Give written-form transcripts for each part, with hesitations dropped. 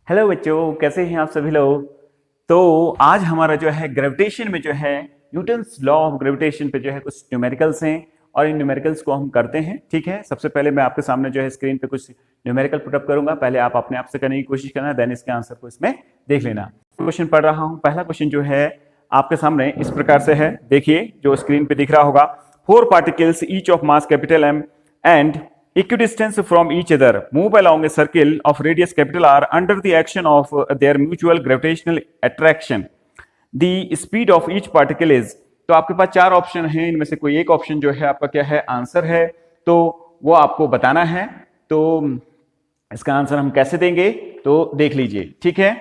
Hello बच्चों, कैसे हैं आप सभी लोग। तो आज हमारा जो है ग्रेविटेशन में जो है न्यूटन्स लॉ ऑफ ग्रेविटेशन पे जो है कुछ न्यूमेरिकल्स हैं और इन न्यूमेरिकल्स को हम करते हैं। ठीक है, सबसे पहले मैं आपके सामने जो है स्क्रीन पे कुछ न्यूमेरिकल पुटअप करूंगा। पहले आप अपने आप से करने की कोशिश करना, देन इसके आंसर को इसमें देख लेना। क्वेश्चन पढ़ रहा हूं। पहला क्वेश्चन जो है आपके सामने इस प्रकार से है, देखिए जो स्क्रीन पे दिख रहा होगा। 4 particles each of mass capital M and equidistant from each other move along a circle of radius capital R under the action of their mutual gravitational attraction. The speed of each particle is, तो आपके पास 4 option हैं, इनमें से कोई एक option जो है आपका क्या है, आंसर है। तो वो आपको बताना है। तो इसका आंसर हम कैसे देंगे तो देख लीजिए। ठीक है,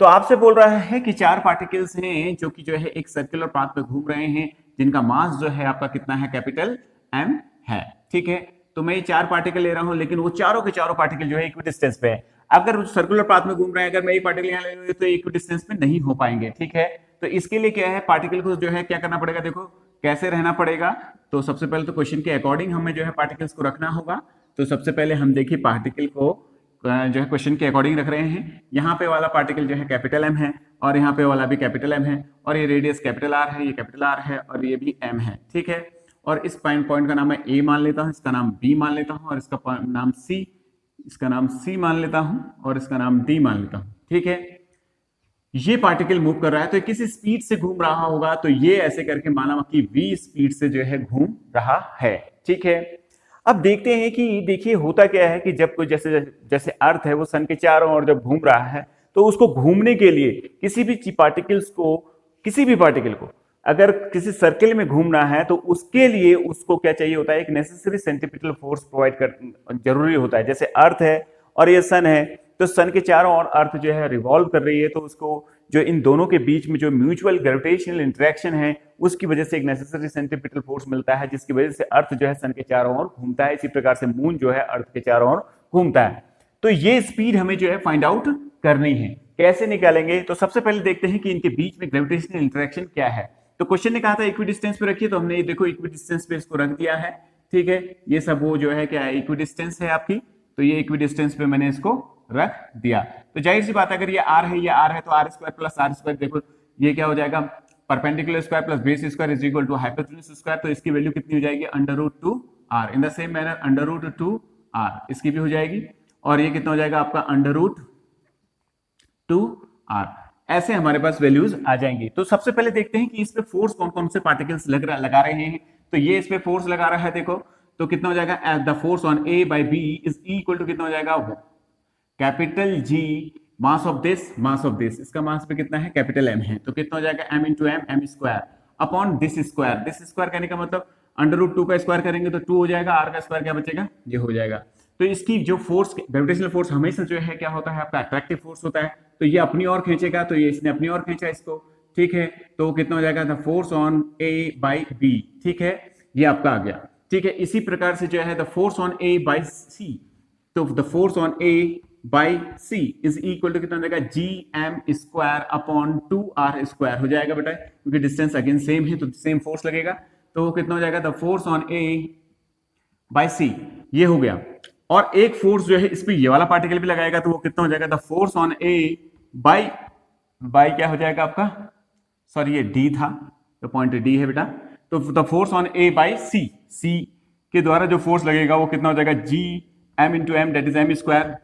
तो आपसे बोल रहा है कि 4 पार्टिकल्स हैं जो कि जो है एक सर्कुलर पाथ में घूम रहे हैं, जिनका मास जो है आपका कितना है, कैपिटल एम है। ठीक है, तो मैं ये 4 पार्टिकल ले रहा हूं, लेकिन वो चारों के चारों पार्टिकल जो है इक्विडिस्टेंस पे है। अगर सर्कुलर पाथ में घूम रहे हैं, अगर मैं ये पार्टिकल यहां ले लूंगा तो इक्विडिस्टेंस पे नहीं हो पाएंगे। ठीक है, तो इसके लिए क्या है, पार्टिकल को जो है क्या करना पड़ेगा, देखो कैसे रहना पड़ेगा। तो सबसे पहले तो क्वेश्चन के अकॉर्डिंग हमें जो है पार्टिकल्स को रखना होगा। तो सबसे पहले हम देखिए पार्टिकल को जो है क्वेश्चन के अकॉर्डिंग रख रहे हैं। यहाँ पे वाला पार्टिकल जो है कैपिटल एम है, और यहाँ पे वाला भी कैपिटल एम है, और ये रेडियस कैपिटल आर है, ये कैपिटल आर है, और ये भी एम है। ठीक है, और इस पॉइंट का नाम मैं ए मान लेता हूँ, इसका नाम बी मान लेता हूँ, और इसका नाम सी, इसका नाम सी मान लेता हूँ, और इसका नाम डी मान लेता हूँ। ठीक है, ये पार्टिकल मूव कर रहा है तो किसी स्पीड से घूम रहा होगा, तो ये ऐसे करके माना कि v स्पीड से जो है घूम रहा है। ठीक है, अब देखते हैं कि देखिए होता क्या है कि जब कोई जैसे जैसे अर्थ है वो सन के चारों ओर जब घूम रहा है, तो उसको घूमने के लिए किसी भी पार्टिकल को अगर किसी सर्किल में घूमना है, तो उसके लिए उसको क्या चाहिए होता है, एक नेसेसरी सेंट्रीपिटल फोर्स प्रोवाइड कर जरूरी होता है। जैसे अर्थ है और ये सन है, तो सन के चारों ओर अर्थ जो है रिवॉल्व कर रही है, तो उसको जो इन दोनों के बीच में जो म्यूचुअल ग्रेविटेशनल इंटरेक्शन है, उसकी वजह से एक नेसेसरी सेंट्रीपिटल फोर्स मिलता है, जिसकी वजह से अर्थ जो है सन के चारों ओर घूमता है। इसी प्रकार से मून जो है अर्थ के चारों ओर घूमता है। तो ये स्पीड हमें जो है फाइंड आउट करनी है। कैसे निकालेंगे, तो सबसे पहले देखते हैं कि इनके बीच में ग्रेविटेशनल इंटरेक्शन क्या है। तो क्वेश्चन ने कहा था इक्विडिस्टेंस पे रखिए, तो हमने ये देखो इक्विडिस्टेंस पे इसको रख दिया है। ठीक है, ये सब वो जो है क्या है, इक्विडिस्टेंस है आपकी, तो ये इक्विडिस्टेंस पे मैंने इसको रख दिया। तो जाहिर सी बात है, अगर ये आर है, ये आर है, तो R square plus R square, देखो ये क्या हो जाएगा, perpendicular square plus base square is equal to hypotenuse square. तो इसकी वैल्यू कितनी हो जाएगी, √2r। In the same manner √2r इसकी भी हो जाएगी, और ये कितना हो जाएगा आपका √2r। ऐसे हमारे पास वैल्यूज आ जाएंगी। तो सबसे पहले देखते हैं कि इस पे फोर्स कौन कौन से पार्टिकल्स लगा रहे हैं। तो ये इस पे फोर्स लगा रहा है, देखो तो कितना हो जाएगा, the force on A by B is equal to कितना हो जाएगा, capital G mass of this, इसका मास पे कितना है, कैपिटल एम है, तो कितना हो जाएगा m into M square upon this square कहने का मतलब √2 का स्क्वायर करेंगे तो 2 हो जाएगा, r का स्क्वायर क्या बचेगा, ये हो जाएगा। तो इसकी जो फोर्स, ग्रेविटेशनल फोर्स हमेशा जो है क्या होता है आपका, अट्रैक्टिव फोर्स होता है। तो ये अपनी ओर खींचेगा, तो ये इसने अपनी ओर खींचा इसको। ठीक है, तो कितना हो जाएगा, the force on A by B. ठीक है, ये आपका आ गया। ठीक है, इसी प्रकार से जो है the force on A by C, तो the force on A by C is equal to कितना हो जाएगा, G M square upon 2r square हो जाएगा बेटा, क्योंकि डिस्टेंस अगेन सेम है तो सेम फोर्स लगेगा। तो कितना हो जाएगा, the force on A by C, ये हो गया। और एक फोर्स जो है इस पे ये वाला पार्टिकल भी लगाएगा, तो वो कितना हो जाएगा, the force on A by क्या हो जाएगा आपका, सॉरी ये डी था, तो पॉइंट डी है बेटा। तो the force on A by C के द्वारा जो फोर्स लगेगा वो कितना हो जाएगा, G M into M that is M square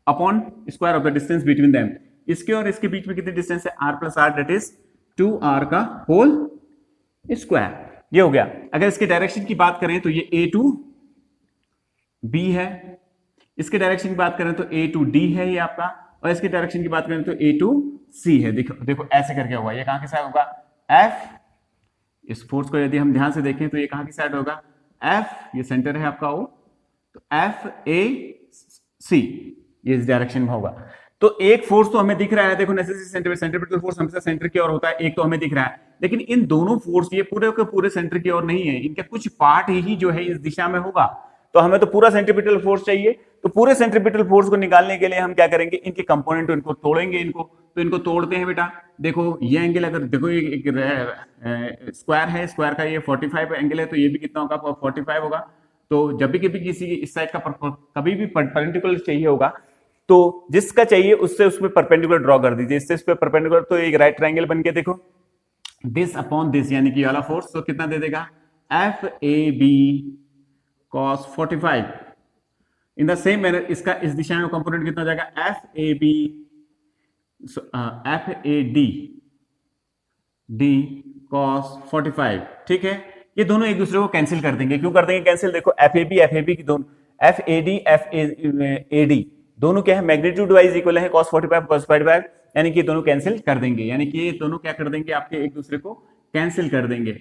upon square of the distance between them. इसके और इसके बीच में कितनी डिस्टेंस है, r plus R that is 2r का होल स्क्वायर। ये हो गया। अगर इसके डायरेक्शन की बात करें तो ये a टू b है, इसके डायरेक्शन की बात करें तो a टू d है ये आपका, और इसके डायरेक्शन की बात करें तो a टू c है। देखो देखो ऐसे करके हुआ, ये कहां की साइड होगा, f। इस फोर्स को यदि हम ध्यान से देखें तो ये कहां की साइड होगा, f, ये सेंटर है आपका O, तो f a c ये इस डायरेक्शन में होगा। तो एक फोर्स तो हमें दिख रहा है, देखो नेसेसरी सेंट्रीपिटल फोर्स हमेशा सेंटर की ओर होता है, एक तो हमें दिख रहा है, लेकिन इन दोनों फोर्स ये पूरे के पूरे सेंटर की ओर नहीं है, इनका कुछ पार्ट ही जो है इस दिशा में होगा। तो हमें तो पूरा सेंट्रीपिटल फोर्स चाहिए। तो पूरे सेंट्रीपिटल फोर्स को निकालने के लिए हम क्या करेंगे, इनके कंपोनेंट इनको तोड़ेंगे, तो इनको तोड़ते हैं बेटा। देखो ये एंगल, अगर देखो एक स्क्वायर है, स्क्वायर का ये 45 एंगल है, तो ये भी कितना होगा, 45 होगा। तो जब भी कभी किसी इस साइड का कभी भी परपेंडिकुलर चाहिए होगा तो जिसका चाहिए उससे उसमें परपेंडिकुलर ड्रॉ कर दीजिए, इससे इस पे परपेंडिकुलर, तो एक राइट ट्रायंगल बन के देखो दिस अपॉन दिस यानी कि वाला फोर्स, तो कितना दे देगा F A B cos 45। In the same manner इसका इस दिशा में कंपोनेंट कितना हो जाएगा F A B F A D D cos 45। ठीक है, ये दोनों एक दूसरे को कैंसिल कर देंगे। क्यों कर देंगे कैंसिल, देखो एफ ए बी की दोनों एफ ए डी दोनों क्या है मैग्नीट्यूड वाइज इक्वल है cos 45 cos 45, यानी कि दोनों कैंसिल कर देंगे, यानी कि ये दोनों क्या कर देंगे आपके एक दूसरे को कैंसिल कर देंगे।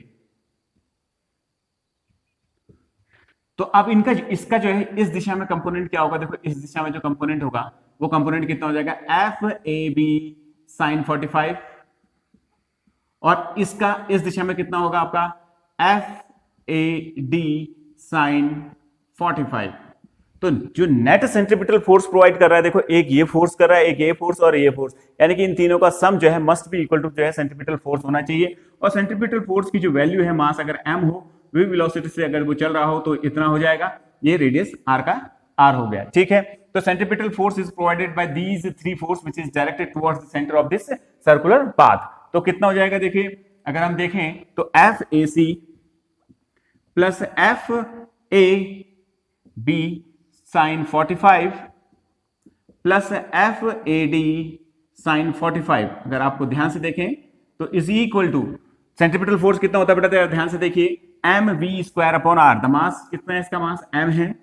तो अब इनका इसका जो है इस दिशा में कंपोनेंट क्या होगा, देखो इस दिशा में जो कंपोनेंट होगा वो कंपोनेंट कितना हो जाएगा एफ ए बी साइन 45, और इसका इस दिशा में कितना होगा आपका एफ ए डी साइन 45। तो जो नेट सेंट्रीपिटल फोर्स प्रोवाइड कर रहा है, देखो एक ये फोर्स कर रहा है, एक ये फोर्स और ये फोर्स, यानी कि इन तीनों का सम जो है मस्ट बी इक्वल टू जो है सेंट्रीपिटल फोर्स होना चाहिए। और सेंट्रीपिटल फोर्स की जो वैल्यू है मास अगर m हो, वी वेलोसिटी से अगर वो चल रहा हो तो इतना हो जाएगा, ये रेडियस r का r हो गया। ठीक है, तो centripetal force is provided by these three force which is directed towards the centre of this circular path. तो कितना हो जाएगा, देखिए अगर हम देखें तो F A C plus F A B sine 45 plus F A D sine 45, अगर आपको ध्यान से देखें तो is equal to centripetal force कितना होता है बेटा, ध्यान से देखिए M V square upon R. The mass कितना है, इसका मास m है,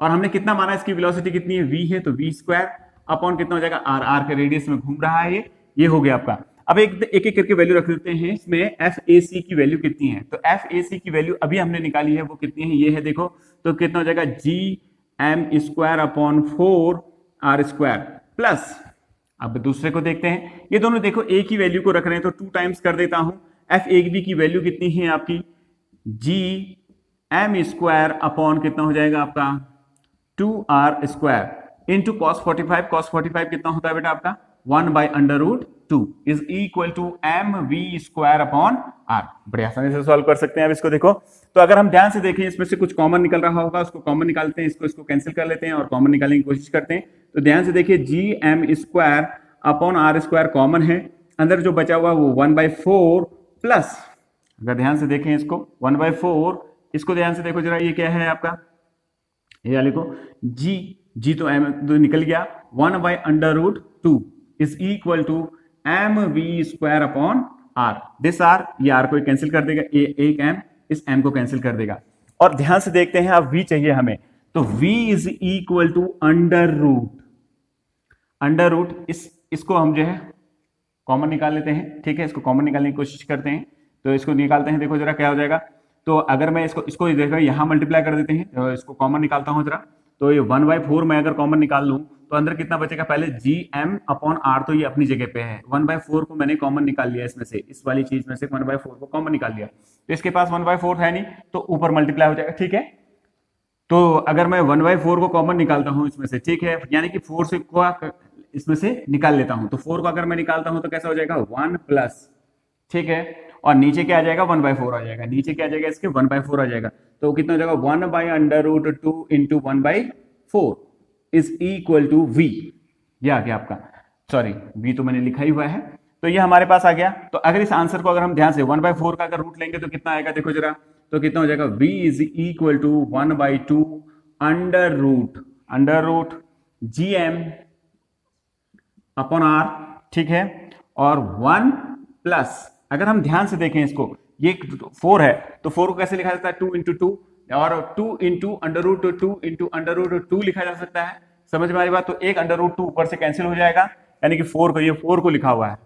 और हमने कितना माना, इसकी वेलोसिटी कितनी है v है, तो v स्क्वायर अपॉन कितना हो जाएगा r के रेडियस में घूम रहा है ये हो गया आपका। अब एक एक करके वैल्यू रख देते हैं, इसमें एफ ए सी की वैल्यू कितनी है, तो एफ ए सी की वैल्यू अभी हमने निकाली है, वो कितनी है ये है, देखो तो कितना हो जाएगा G M square upon 4 R square plus, अब दूसरे को देखते हैं, ये दोनों देखो एक ही वैल्यू को रख रहे हैं तो 2 टाइम्स कर देता हूं। एफ ए बी की वैल्यू कितनी है आपकी जी एम स्क्वायर अपॉन कितना हो जाएगा आपका 2 R square into cos 45। Cos 45 कितना होता है बेटा आपका 1/√2 is equal to M V square upon R. बड़े आसानी से सॉल्व कर सकते हैं अब इसको। देखो तो अगर हम ध्यान से देखें इसमें से कुछ कॉमन निकल रहा होगा, उसको कॉमन निकालते हैं, इसको कैंसिल कर लेते हैं और कॉमन निकालने की कोशिश करते हैं। तो ध्यान से देखिए G M square upon R square common है, अंदर जो बचा हुआ वो 1/4 प्लस, अगर ध्यान से देखें इसको 1/4, इसको ध्यान से देखो जरा, ये क्या है आपका, ये लिखो जी तो एम तो निकल गया 1/√2 is equal to M V square upon R. This R, ये आर को कैंसिल कर देगा, एक एम इस एम को कैंसिल कर देगा। और ध्यान से देखते हैं अब v चाहिए हमें, तो v is equal to under root इसको हम जो है कॉमन निकाल लेते हैं। ठीक है, इसको कॉमन निकालने की कोशिश करते हैं, तो इसको निकालते हैं, देखो जरा क्या हो जाएगा। तो अगर मैं इसको देखो यहाँ मल्टीप्लाई कर देते हैं, तो इसको कॉमन निकालता हूँ जरा, तो ये 1/4 मैं अगर कॉमन निकाल लूँ तो अंदर कितना बचेगा, पहले जी एम अपॉन आर तो ये अपनी जगह पे है, 1/4 को मैंने कॉमन निकाल लिया, इसमें से इस वाली चीज में से 1/4 को कॉमन निकाल लिया, तो इसके पास 1/4 है नहीं, तो ऊपर मल्टीप्लाई हो जाएगा। ठीक है, तो अगर मैं 1/4 को कॉमन निकालता हूं इसमें से, ठीक है, यानी कि 4 से को इसमें से निकाल लेता हूं, तो 4 को अगर मैं निकालता हूं तो कैसा हो जाएगा 1 प्लस, ठीक है, और नीचे क्या आ जाएगा 1/4 आ जाएगा, नीचे क्या आ जाएगा इसके 1/4 आ जाएगा, तो कितना हो जाएगा 1/√2 into 1/4 is equal to v। ये आ गया आपका, सॉरी v तो मैंने लिखा ही हुआ है, तो ये हमारे पास आ गया। तो अगर इस आंसर को अगर हम ध्यान से 1/4 का अगर रूट लेंगे तो कितना आएगा, देखो जरा, तो कितना हो जाएगा v is equal to 1/2 under root gm upon r, ठीक है, और 1 प्लस, अगर हम ध्यान से देखें इसको, ये 4 है तो 4 को कैसे लिखा जाता है 2 इंटू 2, और 2 इंटू अंडर रूट 2 लिखा जा सकता है। समझ में आ रही बात, तो एक अंडर रूट 2 ऊपर से कैंसिल हो जाएगा, यानी कि 4 को, ये 4 को लिखा हुआ है,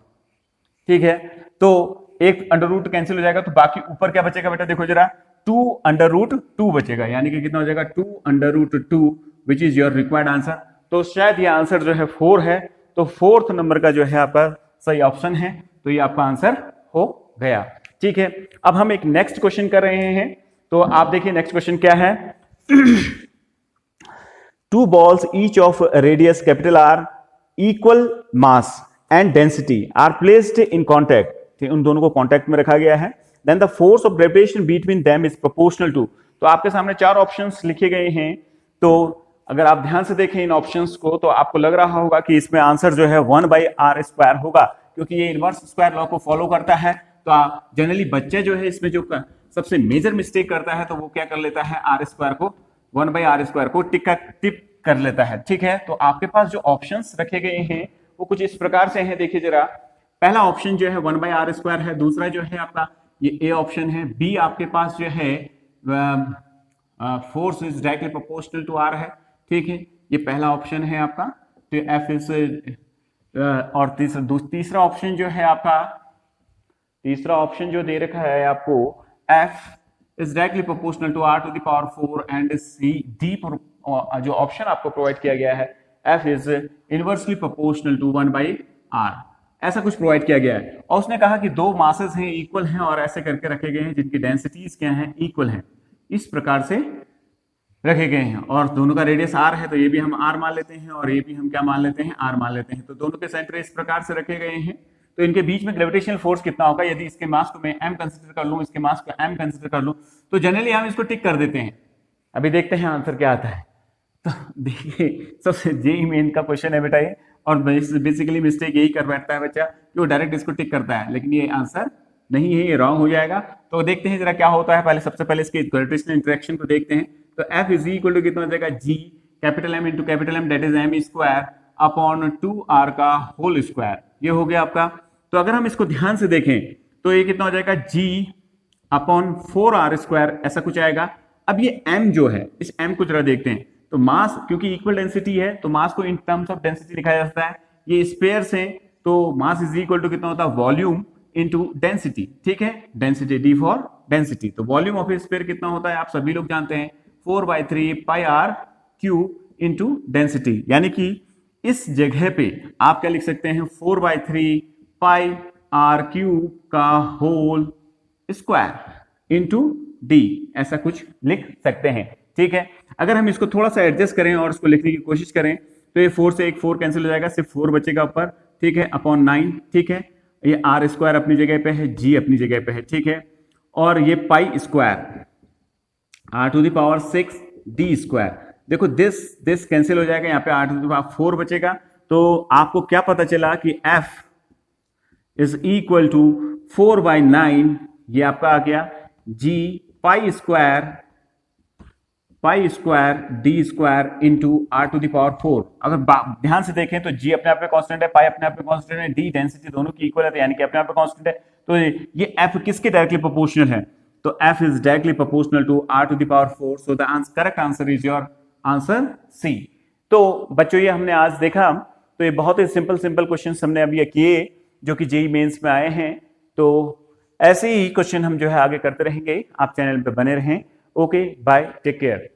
ठीक है, तो एक अंडर रूट कैंसिल हो जाएगा, तो बाकी ऊपर क्या बचेगा बेटा, देखो जरा 2 अंडर रूट 2 बचेगा, यानी कि कितना हो जाएगा 2 under root 2 which is your required answer. तो शायद ये आंसर जो है 4 है, तो 4th नंबर का जो है आपका सही ऑप्शन है, तो ये आपका आंसर हो गया। ठीक है, अब हम एक नेक्स्ट क्वेश्चन कर रहे हैं, तो आप देखिए नेक्स्ट क्वेश्चन क्या है। 2 balls each of radius capital R, equal mass and density are placed in contact, उन दोनों को कांटेक्ट में रखा गया है, then the force of gravitation between them is proportional to, तो आपके सामने 4 ऑप्शंस लिखे गए हैं। तो अगर आप ध्यान से देखें इन ऑप्शंस को तो आपको लग रहा होगा कि इसमें आंसर जो है 1/r² होगा, क्योंकि ये इनवर्स स्क्वायर लॉ को फॉलो करता है। तो जनरली बच्चे जो है इसमें जो सबसे मेजर मिस्टेक करता है तो वो क्या कर लेता है, r² को 1/r² को टिक कर लेता है। ठीक है, तो आपके पास जो ऑप्शंस रखे गए हैं वो कुछ इस प्रकार से हैं। देखिए जरा, पहला ऑप्शन जो है 1/r² है, दूसरा जो है आपका ये ए ऑप्शन है, बी आपके पास जो है force is directly proportional to R है। ठीक है, ये पहला ऑप्शन है आपका। तो एफ इज और तीसरा ऑप्शन जो है आपका, तीसरा ऑप्शन जो दे रखा है आपको, F is directly proportional to R to the power 4 and C D जो ऑप्शन आपको प्रोवाइड किया गया है, F is inversely proportional to 1/r, ऐसा कुछ प्रोवाइड किया गया है। और उसने कहा कि दो मासेस हैं, इक्वल हैं और ऐसे करके रखे गए हैं जिनकी डेंसिटीज क्या हैं, इक्वल हैं, इस प्रकार से रखे गए हैं। और दोनों का रेडियस r है तो ये भी हम r मान लेते हैं और ये भी हम क्या मान लेते हैं, r मान लेते हैं। तो दोनों के सेंटर इस प्रकार से रखे गए हैं। तो इनके बीच में ग्रेविटेशनल फोर्स कितना होगा, यदि इसके मास को मैं m कंसीडर कर लूं, इसके मास को m कंसीडर कर लूं, तो जनरली हम इसको टिक कर देते हैं। अभी देखते हैं आंसर क्या आता है। तो देखिए, सबसे जेईई मेन का क्वेश्चन है बेटा ये, और बेसिकली मिस्टेक यही कर बैठता है बच्चा कि वो डायरेक्ट इसको टिक करता है, लेकिन ये आंसर नहीं है, ये रॉन्ग हो जाएगा। तो देखते हैं जरा क्या होता है। पहले सबसे पहले इसके ग्रेविटेशनल इंटरेक्शन को देखते हैं। तो F इज इक्वल टू कितना हो जाएगा, G capital M into capital M that is m² upon 2r का होल स्क्वायर, ये हो गया आपका। तो अगर हम इसको ध्यान से देखें तो ये कितना हो जाएगा, G अपॉन 4r², ऐसा कुछ आएगा। अब ये m जो है, इस m को जरा देखते हैं। तो मास, क्योंकि इक्वल डेंसिटी है तो मास को इन टर्म्स ऑफ डेंसिटी लिखा जाता है। ये स्पेयर्स हैं तो मास इज इक्वल टू कितना होता है, वॉल्यूम इनटू डेंसिटी। ठीक है, डेंसिटी, डी फॉर डेंसिटी। तो वॉल्यूम ऑफ ए स्फीयर कितना होता है, आप सभी लोग जानते हैं, 4/3 πr³ इनटू डेंसिटी। यानी कि इस जगह पे आप क्या लिख सकते हैं, 4/3 πr³ का होल स्क्वायर इनटू डी, ऐसा कुछ लिख सकते हैं। ठीक है, अगर हम इसको थोड़ा सा एडजस्ट करें और इसको लिखने की कोशिश करें तो ये 4 से एक 4 कैंसिल हो जाएगा, सिर्फ 4 बचेगा ऊपर। ठीक है, अपॉन 9। ठीक है, ये r² अपनी जगह पे है, g अपनी जगह पे है। ठीक है, और ये π² r⁶ d², देखो दिस कैंसिल हो जाएगा, यहाँ पे r⁴ बचेगा। तो आपको क्या पता चला कि f इज इक्वल टू 4/9, ये आपका आ गया g π² d² इंटू r⁴। अगर ध्यान से देखें तो g अपने आप में कांस्टेंट है, पाई अपने आप में कांस्टेंट है, d डेंसिटी दोनों की इक्वल है, तो यानी कि अपने आप में कांस्टेंट है। तो ये f किसके डायरेक्टली प्रोपोर्शनल है, तो f is directly proportional to r⁴। So the correct answer is your answer C. तो बच्चों ये हमने आज देखा, तो ये बहुत ही सिंपल क्वेश्चन हमने अभी किए जो कि जेईई मेंस में आए हैं। तो ऐसे ही क्वेश्चन हम जो है आगे करते रहेंगे, आप चैनल पे बने रहें। Okay, bye, take care.